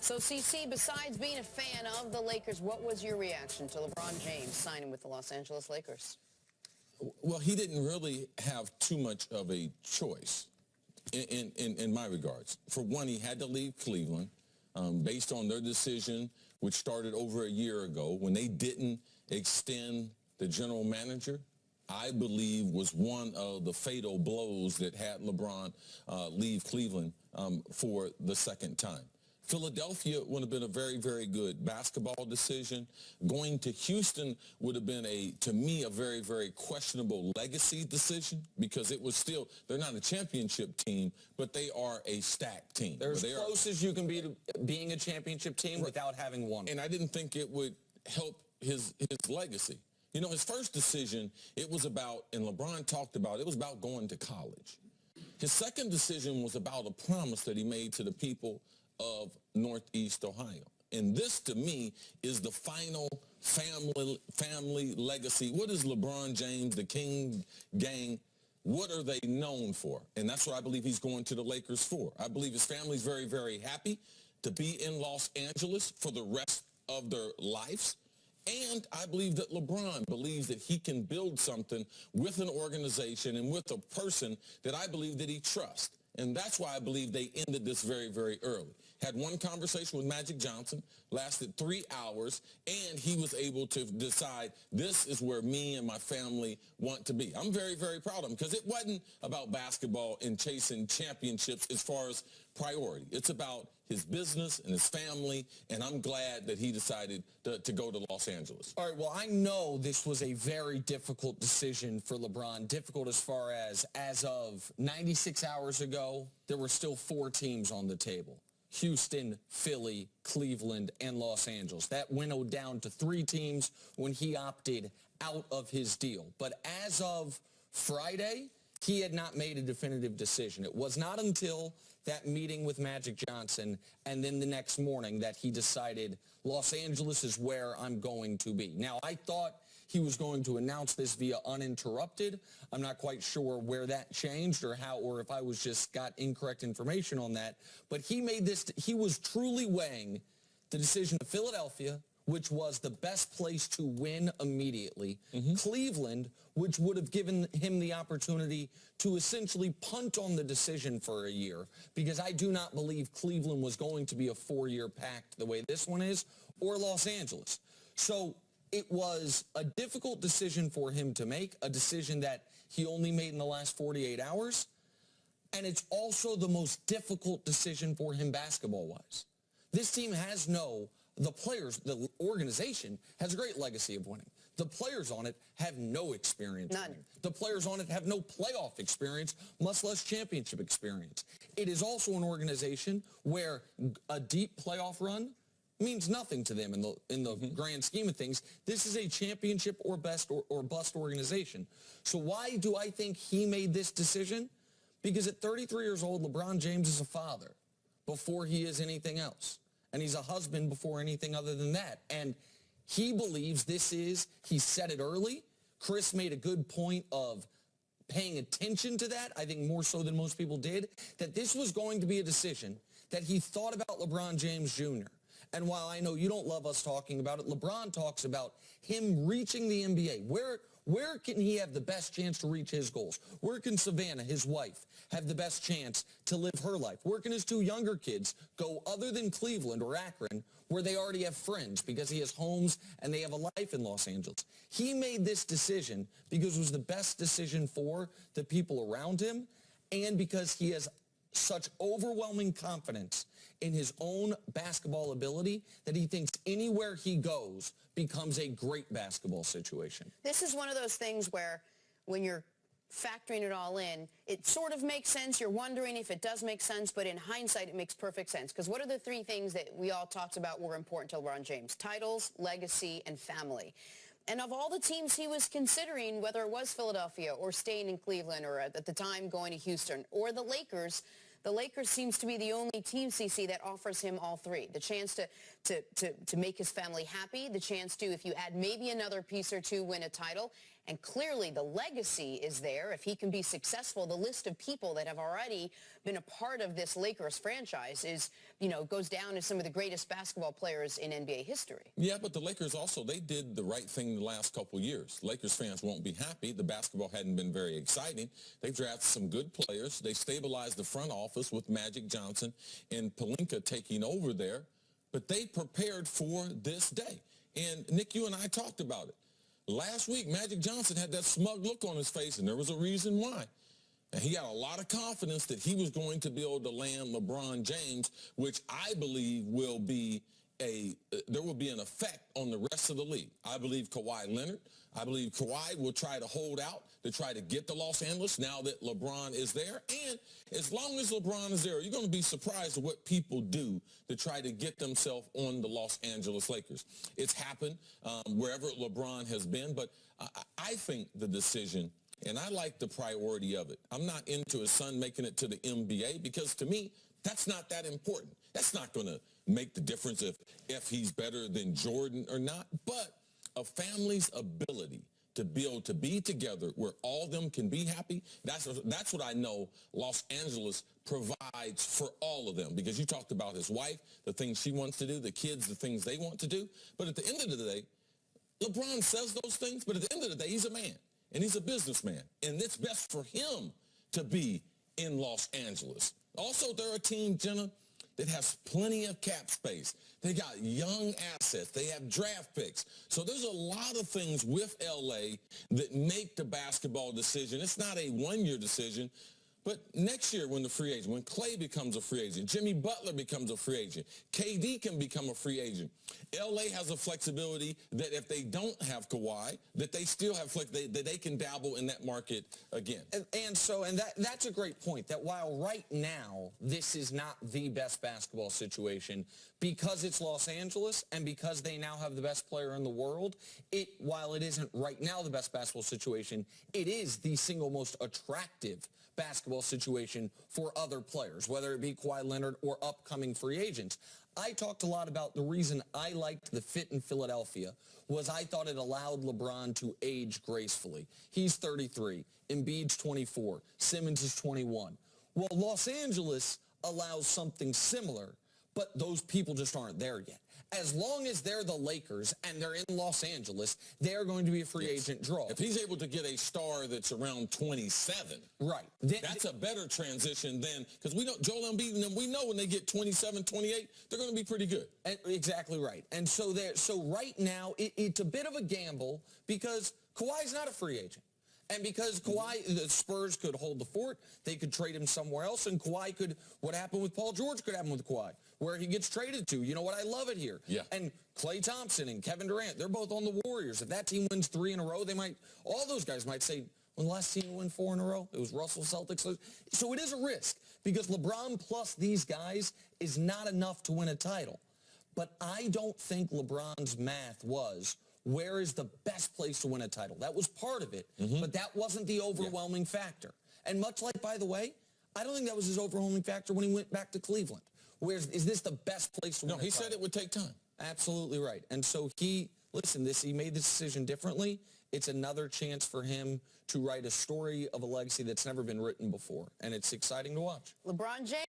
So, CC, besides being a fan of the Lakers, what was your reaction to LeBron James signing with the Los Angeles Lakers? Well, he didn't really have too much of a choice in my regards. For one, he had to leave Cleveland based on their decision, which started over a year ago when they didn't extend the general manager. I believe was one of the fatal blows that had LeBron leave Cleveland for the second time. Philadelphia would have been a very, very good basketball decision. Going to Houston would have been, to me, a very, very questionable legacy decision because it was still, they're not a championship team, but they are a stacked team. They're as close as you can be to being a championship team without having won. And I didn't think it would help his legacy. You know, his first decision, it was about, and LeBron talked about, it was about going to college. His second decision was about a promise that he made to the people of Northeast Ohio. And this, to me, is the final family legacy. What is LeBron James, the King gang, what are they known for? And that's what I believe he's going to the Lakers for. I believe his family's very, very happy to be in Los Angeles for the rest of their lives. And I believe that LeBron believes that he can build something with an organization and with a person that I believe that he trusts. And that's why I believe they ended this very, very early. Had one conversation with Magic Johnson, lasted 3 hours, and he was able to decide this is where me and my family want to be. I'm very, very proud of him because it wasn't about basketball and chasing championships as far as priority. It's about his business and his family, and I'm glad that he decided to go to Los Angeles. All right, well, I know this was a very difficult decision for LeBron, difficult as far as of 96 hours ago, there were still 4 teams on the table. Houston, Philly, Cleveland, and Los Angeles. That winnowed down to 3 teams when he opted out of his deal. But as of Friday, he had not made a definitive decision. It was not until that meeting with Magic Johnson and then the next morning that he decided Los Angeles is where I'm going to be. Now, I thought he was going to announce this via uninterrupted. I'm not quite sure where that changed or how, or if I was just got incorrect information on that. But he made this, he was truly weighing the decision of Philadelphia, which was the best place to win immediately. Cleveland, which would have given him the opportunity to essentially punt on the decision for a year, because I do not believe Cleveland was going to be a 4-year pact the way this one is, or Los Angeles. So it was a difficult decision for him to make, a decision that he only made in the last 48 hours, and it's also the most difficult decision for him basketball-wise. This team has the players, the organization has a great legacy of winning. The players on it have no experience. None. The players on it have no playoff experience, much less championship experience. It is also an organization where a deep playoff run means nothing to them in the grand scheme of things. This is a championship or bust organization. So why do I think he made this decision? Because at 33 years old, LeBron James is a father before he is anything else. And he's a husband before anything other than that. And he believes he said it early. Chris made a good point of paying attention to that, I think more so than most people did, that this was going to be a decision that he thought about LeBron James Jr. And while I know you don't love us talking about it, LeBron talks about him reaching the NBA. Where can he have the best chance to reach his goals? Where can Savannah, his wife, have the best chance to live her life? Where can his 2 younger kids go other than Cleveland or Akron, where they already have friends because he has homes and they have a life in Los Angeles? He made this decision because it was the best decision for the people around him and because he has such overwhelming confidence in his own basketball ability that he thinks anywhere he goes becomes a great basketball situation. This is one of those things where when you're factoring it all in, it sort of makes sense. You're wondering if it does make sense, but in hindsight, it makes perfect sense. Because what are the 3 things that we all talked about were important to LeBron James? Titles, legacy, and family. And of all the teams he was considering, whether it was Philadelphia or staying in Cleveland or at the time going to Houston or the Lakers seems to be the only team, CC, that offers him all 3. The chance to make his family happy, the chance to, if you add maybe another piece or 2, win a title, And clearly the legacy is there. If he can be successful, the list of people that have already been a part of this Lakers franchise is, goes down as some of the greatest basketball players in NBA history. Yeah, but the Lakers also, they did the right thing the last couple of years. Lakers fans won't be happy. The basketball hadn't been very exciting. They've drafted some good players. They stabilized the front office with Magic Johnson and Pelinka taking over there. But they prepared for this day. And, Nick, you and I talked about it. Last week, Magic Johnson had that smug look on his face, and there was a reason why. And he had a lot of confidence that he was going to be able to land LeBron James, which I believe will be there will be an effect on the rest of the league. I believe Kawhi Leonard. I believe Kawhi will try to hold out to try to get to Los Angeles now that LeBron is there. And as long as LeBron is there, you're going to be surprised at what people do to try to get themselves on the Los Angeles Lakers. It's happened wherever LeBron has been, but I think the decision, and I like the priority of it. I'm not into his son making it to the NBA because, to me, that's not that important. That's not going to make the difference if he's better than Jordan or not. But a family's ability to be able to be together where all of them can be happy, that's what I know Los Angeles provides for all of them. Because you talked about his wife, the things she wants to do, the kids, the things they want to do. But at the end of the day, LeBron says those things, but at the end of the day, he's a man. And he's a businessman. And it's best for him to be in Los Angeles. Also, they're a team, Jenna, that has plenty of cap space. They got young assets. They have draft picks. So there's a lot of things with L.A. that make the basketball decision. It's not a one-year decision. But next year when when Clay becomes a free agent, Jimmy Butler becomes a free agent, KD can become a free agent. L.A. has a flexibility that if they don't have Kawhi, that they still have that they can dabble in that market again. And that's a great point, that while right now this is not the best basketball situation, because it's Los Angeles and because they now have the best player in the world, while it isn't right now the best basketball situation, it is the single most attractive basketball situation for other players, whether it be Kawhi Leonard or upcoming free agents. I talked a lot about the reason I liked the fit in Philadelphia was I thought it allowed LeBron to age gracefully. He's 33, Embiid's 24, Simmons is 21. Well, Los Angeles allows something similar, but those people just aren't there yet. As long as they're the Lakers and they're in Los Angeles, they're going to be a free agent draw. If he's able to get a star that's around 27, right, that's a better transition than, because we know Joel Embiid and them, we know when they get 27, 28, they're going to be pretty good. Exactly right. And so right now, it's a bit of a gamble because Kawhi's not a free agent. And because Kawhi, the Spurs could hold the fort, they could trade him somewhere else, and Kawhi could, what happened with Paul George could happen with Kawhi, where he gets traded to. You know what? I love it here. Yeah. And Klay Thompson and Kevin Durant, they're both on the Warriors. If that team wins 3 in a row, all those guys might say, when the last team to win 4 in a row, it was Russell Celtics. So it is a risk because LeBron plus these guys is not enough to win a title. But I don't think LeBron's math was, where is the best place to win a title? That was part of it, but that wasn't the overwhelming factor. And much like, by the way, I don't think that was his overwhelming factor when he went back to Cleveland. Is this the best place to win a title? No, he said it would take time. Absolutely right. And so he made the decision differently. It's another chance for him to write a story of a legacy that's never been written before. And it's exciting to watch. LeBron James.